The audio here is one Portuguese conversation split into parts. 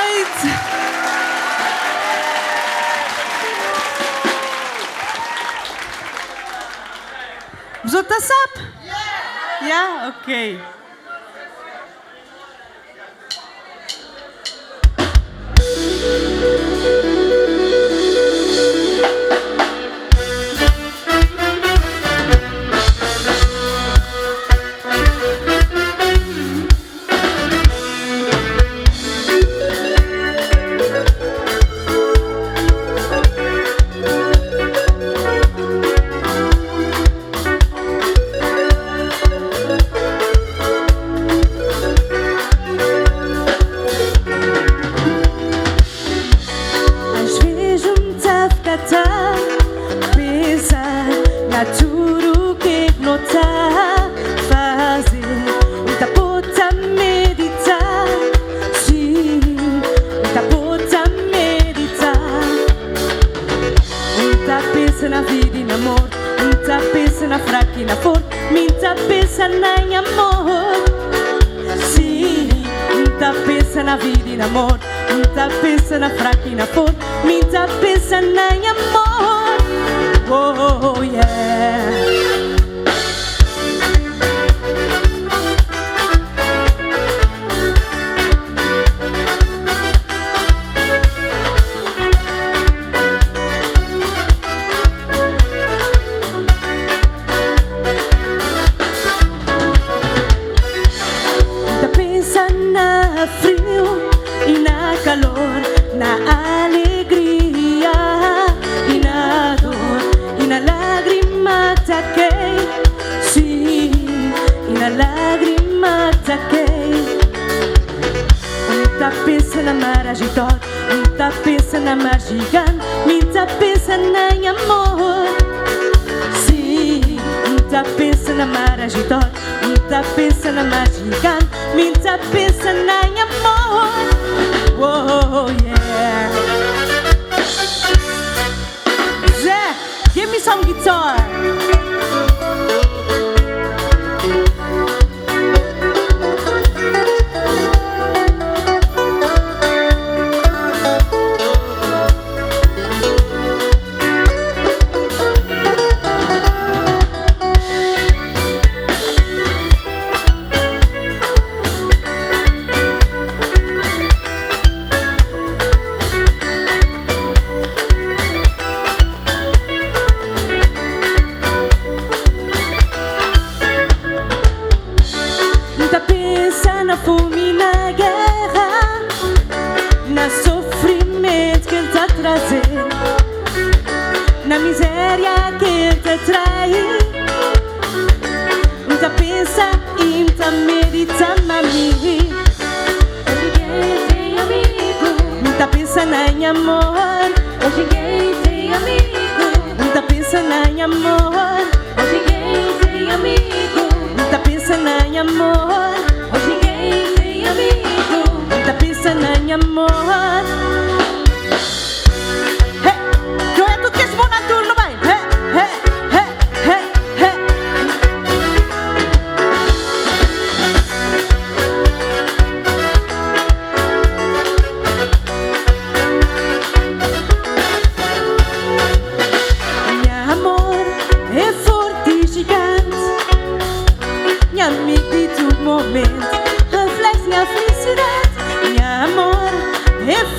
noite! Vos outros sabem? Yeah? Ok. Amigo de todo momento, reflete minha felicidade. Minha amor é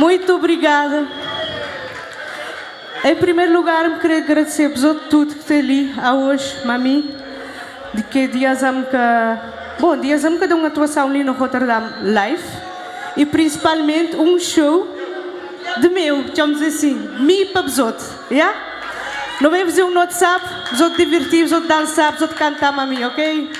Muito obrigada. Em primeiro lugar, eu queria agradecer por tudo que está ali hoje, mami. De que dias vamos dar uma atuação ali no Rotterdam Live. E principalmente um show de meu, digamos assim, me para os outros. Yeah? Não vem fazer um WhatsApp, os outros divertir, os outros dançar, os outros cantar, mami, ok?